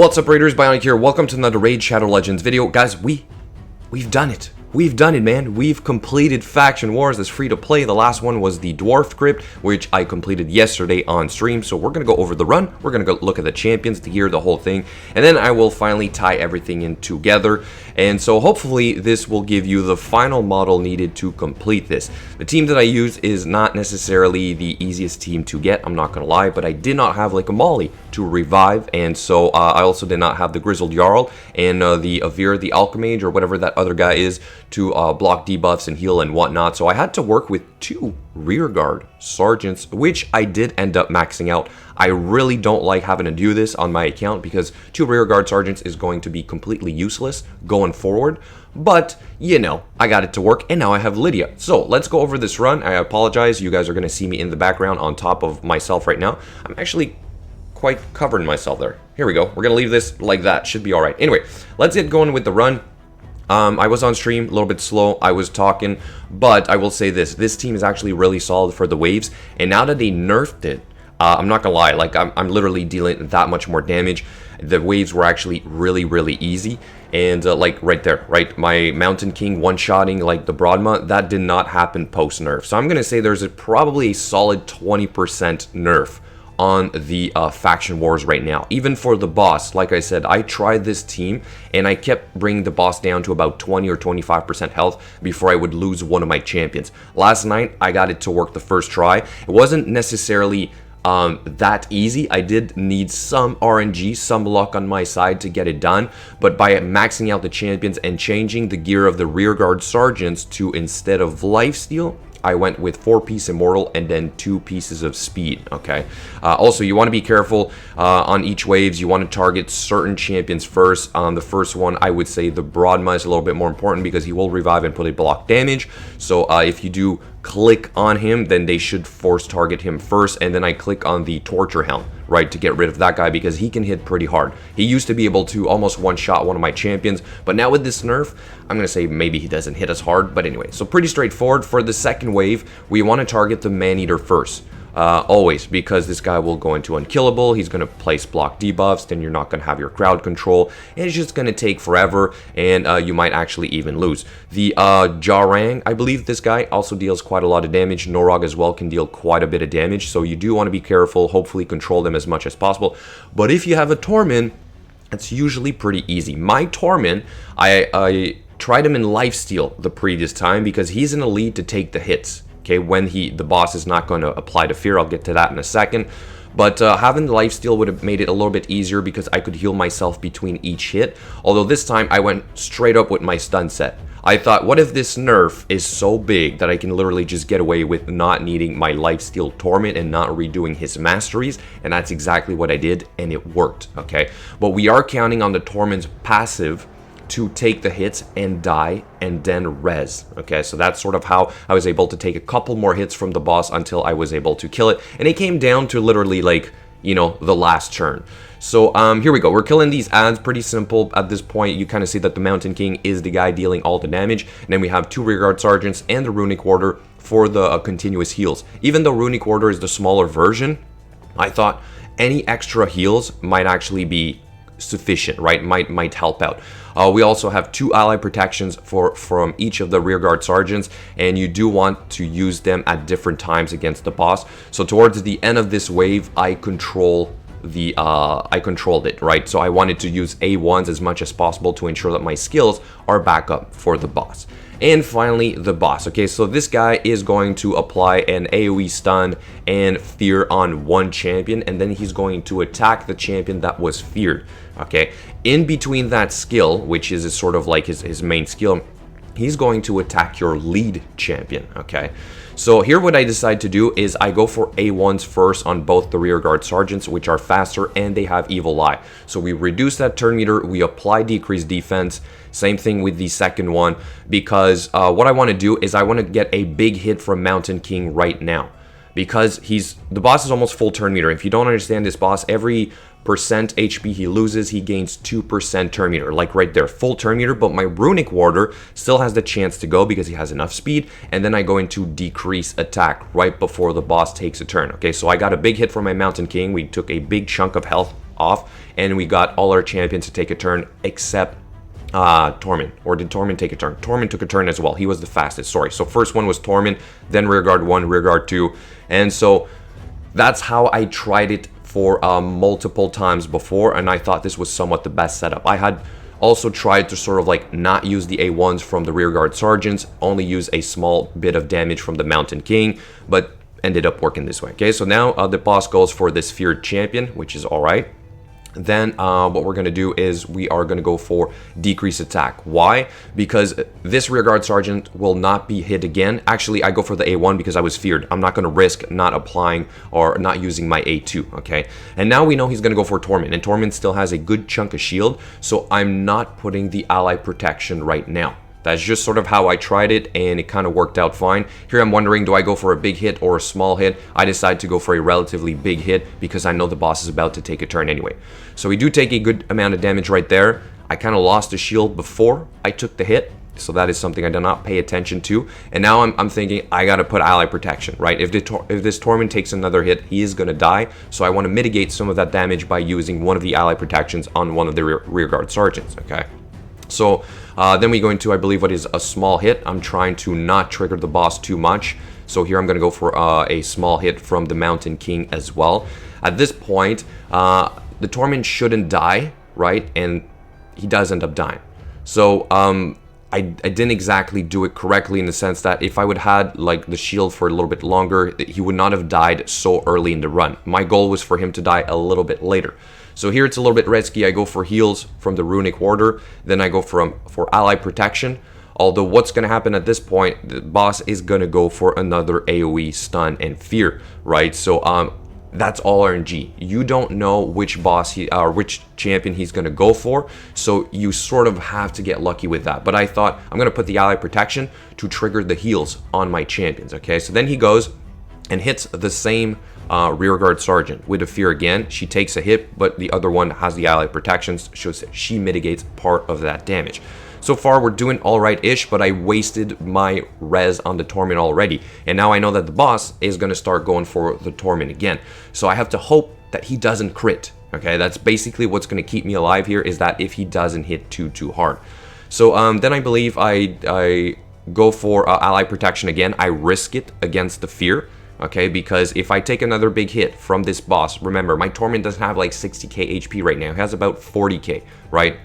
What's up, Raiders? Bionic here. Welcome to another Raid Shadow Legends video. Guys, we've done it. We've done it, man. We've completed Faction Wars as free to play. The last one was the Dwarf crypt, which I completed yesterday on stream. So we're going to go over the run. We're going to go look at the champions, the gear, the whole thing. And then I will finally tie everything in together. And so hopefully this will give you the final model needed to complete this. The team that I use is not necessarily the easiest team to get, I'm not going to lie. But I did not have like a Molly to revive. And so I also did not have the Grizzled Jarl and the Avir, the Alchemage, or whatever that other guy is, to block debuffs and heal and whatnot. So I had to work with 2 rearguard sergeants, which I did end up maxing out. I really don't like having to do this on my account because 2 rearguard sergeants is going to be completely useless going forward. But, you know, I got it to work, and now I have Lydia. So let's go over this run. I apologize. You guys are going to see me in the background on top of myself right now. I'm actually quite covering myself there. Here we go. We're going to leave this like that. Should be all right. Anyway, let's get going with the run. I was on stream, a little bit slow, I was talking, but I will say this team is actually really solid for the waves, and now that they nerfed it, I'm not gonna lie, like I'm literally dealing that much more damage. The waves were actually really easy, and like right there, right, my Mountain King one-shotting like the Broadma, that did not happen post-nerf, so I'm gonna say there's probably a solid 20% nerf on the Faction Wars right now. Even for the boss, like I said, I tried this team and I kept bringing the boss down to about 20 or 25% health before I would lose one of my champions. Last night, I got it to work the first try. It wasn't necessarily that easy. I did need some RNG, some luck on my side to get it done, but by maxing out the champions and changing the gear of the rearguard sergeants to, instead of lifesteal, I went with 4-piece Immortal and then 2 pieces of Speed, okay? Also, you want to be careful on each waves. You want to target certain champions first. The first one, I would say the Broadma is a little bit more important because he will revive and put a block damage. So if you do click on him, then they should force target him first, and then I click on the Torture Helm, right, to get rid of that guy because he can hit pretty hard. He used to be able to almost one-shot one of my champions, but now with this nerf, I'm going to say maybe he doesn't hit as hard, but anyway, so pretty straightforward. For the second wave, we want to target the Man-Eater first. Always, because this guy will go into unkillable, he's going to place block debuffs, then you're not going to have your crowd control, and it's just going to take forever, and you might actually even lose. The Jarang, I believe this guy also deals quite a lot of damage. Norog as well can deal quite a bit of damage, so you do want to be careful, hopefully control them as much as possible. But if you have a Torment, it's usually pretty easy. My Torment, I tried him in lifesteal the previous time because he's in a lead to take the hits. Okay, when the boss is not going to apply to fear. I'll get to that in a second. But having the lifesteal would have made it a little bit easier because I could heal myself between each hit. Although this time I went straight up with my stun set. I thought, what if this nerf is so big that I can literally just get away with not needing my lifesteal Torment and not redoing his masteries? And that's exactly what I did, and it worked, okay? But we are counting on the Torment's passive to take the hits and die and then res. Okay, so that's sort of how I was able to take a couple more hits from the boss until I was able to kill it. And it came down to literally like, you know, the last turn. So here we go. We're killing these ads. Pretty simple at this point. You kind of see that the Mountain King is the guy dealing all the damage. And then we have 2 rearguard sergeants and the Runic Warder for the continuous heals. Even though Runic Warder is the smaller version, I thought any extra heals might actually be sufficient, right? Might help out. We also have 2 ally protections from each of the rearguard sergeants, and you do want to use them at different times against the boss. So towards the end of this wave, I controlled it, right? So I wanted to use A1s as much as possible to ensure that my skills are back up for the boss. And finally, the boss. Okay, so this guy is going to apply an AoE stun and fear on one champion, and then he's going to attack the champion that was feared. Okay, in between that skill, which is sort of like his main skill, he's going to attack your lead champion. Okay, so here what I decide to do is I go for A1s first on both the rearguard sergeants, which are faster and they have evil eye. So we reduce that turn meter, we apply decreased defense. Same thing with the second one, because what I want to do is I want to get a big hit from Mountain King right now, because the boss is almost full turn meter. If you don't understand this boss, every percent HP he loses, he gains 2% turn meter, like right there, full turn meter. But my Runic Warder still has the chance to go because he has enough speed, and then I go into decrease attack right before the boss takes a turn. Okay, so I got a big hit from my Mountain King. We took a big chunk of health off, and we got all our champions to take a turn except Torment. Or did Torment take a turn? Torment took a turn as well. He was the fastest, sorry. So first one was Torment, then Rearguard 1, Rearguard 2, and so that's how I tried it for multiple times before, and I thought this was somewhat the best setup. I had also tried to sort of like not use the A1s from the Rearguard Sergeants, only use a small bit of damage from the Mountain King, but ended up working this way. Okay, so now the boss goes for this Feared Champion, which is alright. Then what we're going to do is we are going to go for decrease attack. Why? Because this Rearguard Sergeant will not be hit again. Actually, I go for the A1 because I was feared. I'm not going to risk not applying or not using my A2, okay? And now we know he's going to go for Torment, and Torment still has a good chunk of shield, so I'm not putting the ally protection right now. That's just sort of how I tried it, and it kind of worked out fine. Here I'm wondering, do I go for a big hit or a small hit? I decide to go for a relatively big hit because I know the boss is about to take a turn anyway. So we do take a good amount of damage right there. I kind of lost the shield before I took the hit, so that is something I did not pay attention to. And now I'm thinking I got to put ally protection, right? If this Torment takes another hit, he is going to die. So I want to mitigate some of that damage by using one of the ally protections on one of the Rearguard Sergeants, okay? So then we go into, I believe, what is a small hit. I'm trying to not trigger the boss too much. So here I'm going to go for a small hit from the Mountain King as well. At this point, the Torment shouldn't die, right? And he does end up dying. So I didn't exactly do it correctly in the sense that if I would have had like the shield for a little bit longer, he would not have died so early in the run. My goal was for him to die a little bit later. So here it's a little bit risky. I go for heals from the Runic Order, then I go for ally protection. Although what's going to happen at this point, the boss is going to go for another AoE stun and fear, right? So that's all RNG. You don't know which boss or which champion he's going to go for, so you sort of have to get lucky with that. But I thought I'm going to put the ally protection to trigger the heals on my champions, okay? So then he goes and hits the same Rearguard Sergeant with a fear again. She takes a hit, but the other one has the ally protections, shows that she mitigates part of that damage. So far, we're doing alright-ish, but I wasted my res on the Torment already. And now I know that the boss is going to start going for the Torment again. So I have to hope that he doesn't crit. Okay, that's basically what's going to keep me alive here, is that if he doesn't hit too hard. So then I believe I go for ally protection again. I risk it against the fear. Okay, because if I take another big hit from this boss, remember, my Torment doesn't have like 60k HP right now. He has about 40k, right?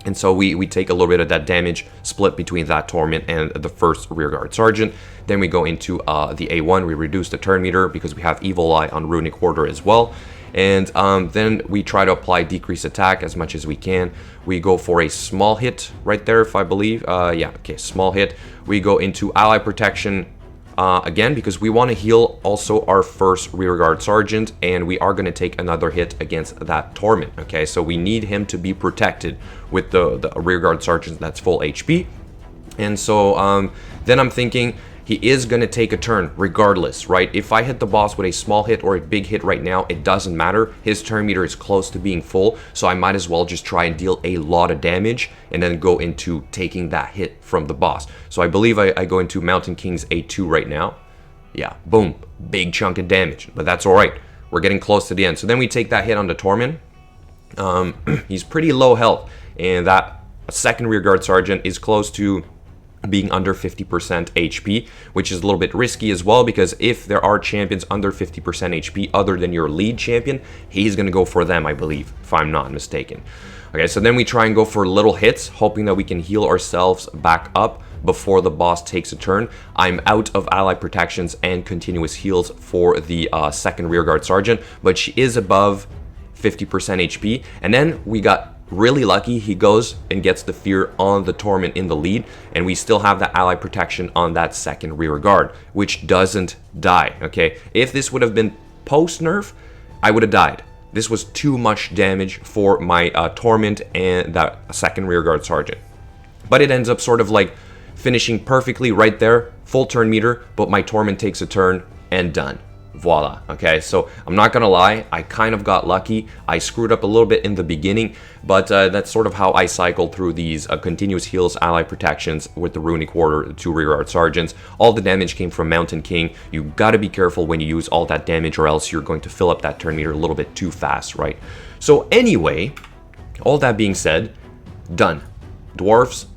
And so we take a little bit of that damage split between that Torment and the first Rearguard Sergeant. Then we go into the A1. We reduce the turn meter because we have Evil Eye on Runic Order as well. And then we try to apply decrease attack as much as we can. We go for a small hit right there, if I believe. Yeah, okay, small hit. We go into ally protection again, because we want to heal also our first Rearguard Sergeant, and we are going to take another hit against that Torment, okay? So we need him to be protected with the Rearguard Sergeant that's full HP. And so then I'm thinking he is going to take a turn regardless, right? If I hit the boss with a small hit or a big hit right now, it doesn't matter. His turn meter is close to being full, so I might as well just try and deal a lot of damage and then go into taking that hit from the boss. So I believe I go into Mountain King's A2 right now. Yeah, boom, big chunk of damage, but that's all right. We're getting close to the end. So then we take that hit on the Torment. He's pretty low health, and that second Rearguard Sergeant is close to being under 50% HP, which is a little bit risky as well, because if there are champions under 50% HP other than your lead champion, he's going to go for them, I believe, if I'm not mistaken. Okay, so then we try and go for little hits, hoping that we can heal ourselves back up before the boss takes a turn. I'm out of ally protections and continuous heals for the second Rearguard Sergeant, but she is above 50% HP. And then we got really lucky. He goes and gets the fear on the Torment in the lead, and we still have the ally protection on that second Rearguard, which doesn't die, okay? If this would have been post-nerf, I would have died. This was too much damage for my Torment and that second Rearguard Sergeant. But it ends up sort of like finishing perfectly right there, full turn meter, but my Torment takes a turn and done. Voila. Okay, so I'm not gonna lie, I kind of got lucky. I screwed up a little bit in the beginning, but that's sort of how I cycled through these continuous heals, ally protections with the Runic Order, the 2 Rearguard Sergeants. All the damage came from Mountain King. You gotta be careful when you use all that damage, or else you're going to fill up that turn meter a little bit too fast, right? So anyway, all that being said, done. Dwarfs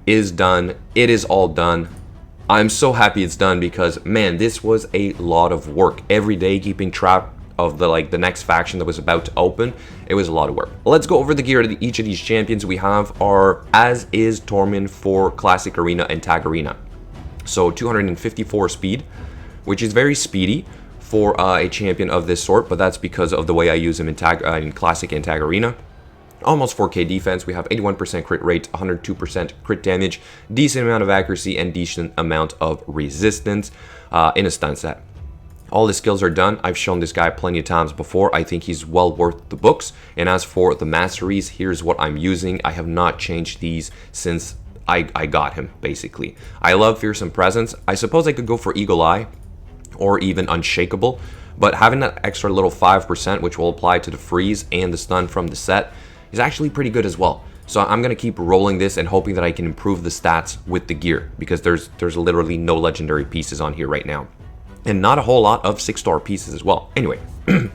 is done. It is all done. I'm so happy it's done because, man, this was a lot of work. Every day keeping track of the next faction that was about to open. It was a lot of work. Let's go over the gear of each of these champions. We have our as-is Torment for Classic Arena and Tag Arena. So 254 speed, which is very speedy for a champion of this sort, but that's because of the way I use him in Classic and Tag Arena. Almost 4k defense. We have 81% crit rate, 102% crit damage, decent amount of accuracy, and decent amount of resistance in a stun set. All the skills are done. I've shown this guy plenty of times before. I think he's well worth the books. And as for the masteries, here's what I'm using. I have not changed these since I got him, basically. I love Fearsome Presence. I suppose I could go for Eagle Eye or even Unshakable, but having that extra little 5%, which will apply to the freeze and the stun from the set, is actually pretty good as well. So I'm going to keep rolling this and hoping that I can improve the stats with the gear, because there's literally no legendary pieces on here right now. And not a whole lot of 6-star pieces as well. Anyway,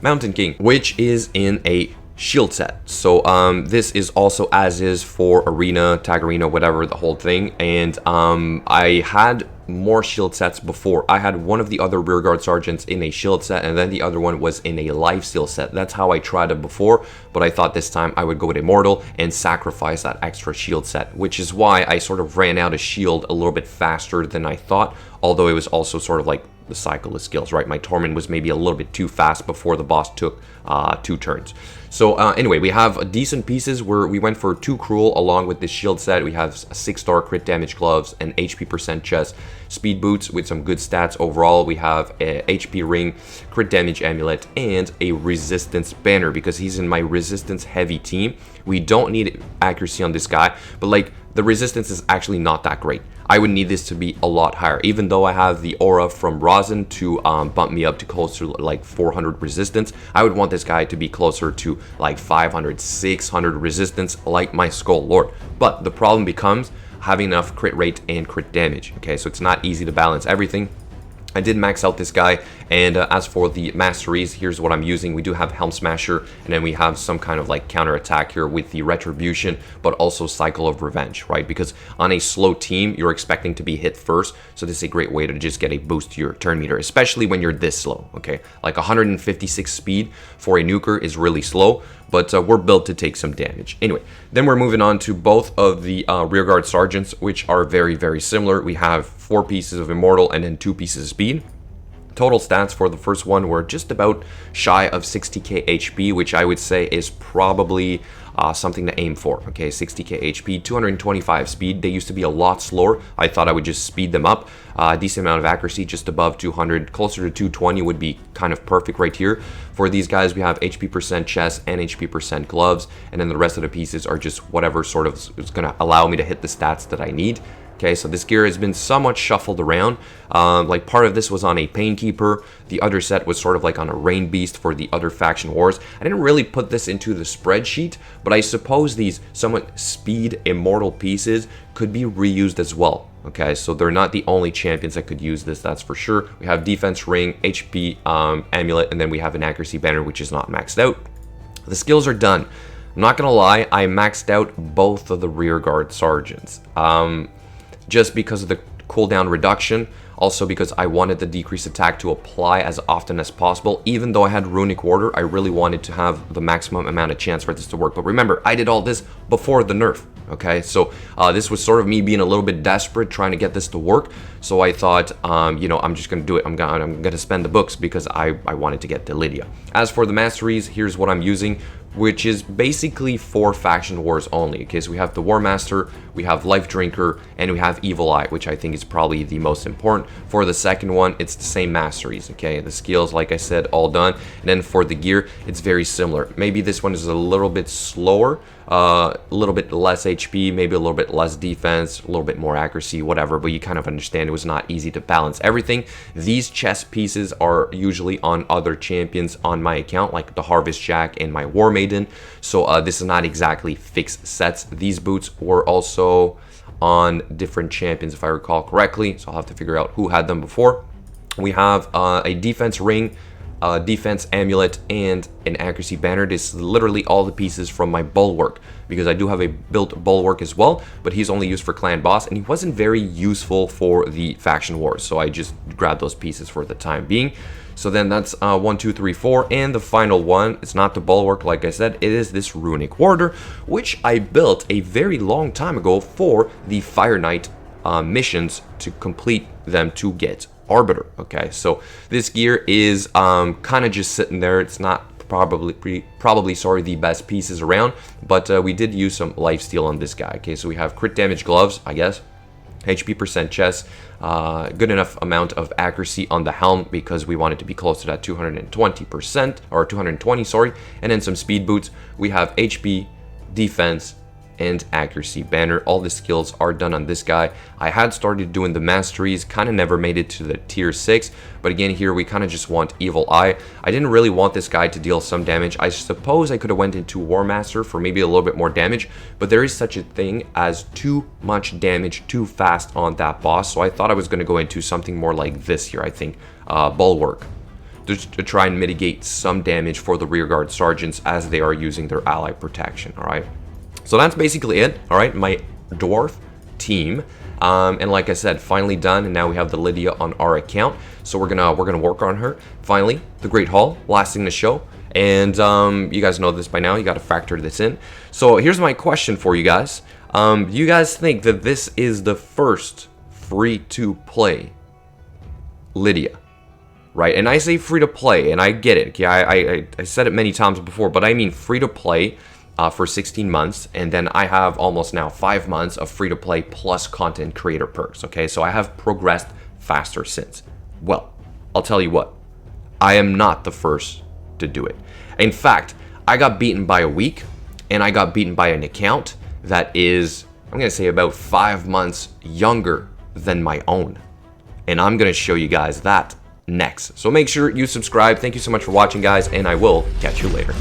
Mountain King, which is in a shield set. So this is also as is for Arena, Tag Arena, whatever, the whole thing. And I had more shield sets before. I had one of the other rearguard sergeants in a shield set, and then the other one was in a lifesteal set. That's how I tried it before, but I thought this time I would go with Immortal and sacrifice that extra shield set, which is why I sort of ran out of shield a little bit faster than I thought, although it was also sort of like the cycle of skills, right? My Torment was maybe a little bit too fast before the boss took 2 turns. So anyway, we have decent pieces where we went for 2 Cruel along with this shield set. We have a 6-star crit damage gloves, an HP percent chest, speed boots with some good stats overall. We have a HP ring, crit damage amulet, and a resistance banner because he's in my resistance heavy team. We don't need accuracy on this guy, but like the resistance is actually not that great. I would need this to be a lot higher, even though I have the aura from Rosin to bump me up to close to like 400 resistance. I would want this guy to be closer to like 500, 600 resistance like my Skull Lord. But the problem becomes having enough crit rate and crit damage. Okay, so it's not easy to balance everything. I did max out this guy, and as for the masteries, here's what I'm using. We do have Helm Smasher, and then we have some kind of like counter attack here with the Retribution, but also Cycle of Revenge, right? Because on a slow team, you're expecting to be hit first, so this is a great way to just get a boost to your turn meter, especially when you're this slow, okay? Like 156 speed for a nuker is really slow, but we're built to take some damage. Anyway, then we're moving on to both of the rearguard sergeants, which are very, very similar. We have 4 pieces of Immortal and then 2 pieces of speed. Total stats for the first one were just about shy of 60k HP, which I would say is probably something to aim for. Okay, 60k HP, 225 speed. They used to be a lot slower. I thought I would just speed them up. Decent amount of accuracy, just above 200, closer to 220 would be kind of perfect right here. For these guys, we have HP percent chest and HP percent gloves, and then the rest of the pieces are just whatever sort of is going to allow me to hit the stats that I need. Okay, so this gear has been somewhat shuffled around. Like part of this was on a Painkeeper. The other set was sort of like on a Rain Beast for the other faction wars. I didn't really put this into the spreadsheet, but I suppose these somewhat speed immortal pieces could be reused as well. Okay, so they're not the only champions that could use this, that's for sure. We have defense ring, HP amulet, and then we have an accuracy banner, which is not maxed out. The skills are done. I'm not gonna lie, I maxed out both of the rearguard sergeants. Just because of the cooldown reduction, also because I wanted the decreased attack to apply as often as possible. Even though I had Runic Order, I really wanted to have the maximum amount of chance for this to work. But remember, I did all this before the nerf, okay? So this was sort of me being a little bit desperate trying to get this to work. So I thought, you know, I'm just going to do it. I'm gonna spend the books because I wanted to get to Lydia. As for the masteries, here's what I'm using, which is basically for faction wars only. Okay, so we have the War Master, we have Life Drinker, and we have Evil Eye, which I think is probably the most important. For the second one, it's the same masteries, okay? The skills, like I said, all done. And then for the gear, it's very similar. Maybe this one is a little bit slower, a little bit less HP, maybe a little bit less defense, a little bit more accuracy, whatever, but you kind of understand it was not easy to balance everything. These chest pieces are usually on other champions on my account, like the Harvest Jack and my War Maiden, so this is not exactly fixed sets. These boots were also on different champions, if I recall correctly, so I'll have to figure out who had them before. We have a defense ring, defense amulet, and an accuracy banner. This is literally all the pieces from my bulwark, because I do have a built bulwark as well, but he's only used for clan boss, and he wasn't very useful for the faction wars, so I just grabbed those pieces for the time being. So then that's 1, 2, 3, 4, and the final one, it's not the bulwark like I said, it is this runic warder, which I built a very long time ago for the Fire Knight missions to complete them to get Arbiter. Okay, so this gear is kind of just sitting there. It's not probably sorry, the best pieces around, but we did use some lifesteal on this guy. Okay, so we have crit damage gloves, I guess, HP percent chest, good enough amount of accuracy on the helm because we want it to be close to that 220%, or 220, sorry, and then some speed boots. We have HP, defense, and accuracy banner. All the skills are done on this guy. I had started doing the masteries, kind of never made it to the tier 6, but again here we kind of just want evil eye. I didn't really want this guy to deal some damage. I suppose I could have went into war master for maybe a little bit more damage, but there is such a thing as too much damage too fast on that boss, so I thought I was going to go into something more like this here. I think bulwark, to try and mitigate some damage for the rearguard sergeants as they are using their ally protection. All right, so that's basically it. All right, my dwarf team, and like I said, finally done, and now we have the Lydia on our account. So we're gonna work on her. Finally, the Great Hall, last thing to show, and you guys know this by now. You got to factor this in. So here's my question for you guys: do you guys think that this is the first free-to-play Lydia? Right, and I say free-to-play, and I get it. Okay, I said it many times before, but I mean free-to-play. For 16 months, and then I have almost now 5 months of free-to-play plus content creator perks. Okay, so I have progressed faster since. Well, I'll tell you what, I am not the first to do it. In fact, I got beaten by a week, and I got beaten by an account that is, I'm gonna say, about 5 months younger than my own, and I'm gonna show you guys that next. So make sure you subscribe. Thank you so much for watching, guys, and I will catch you later.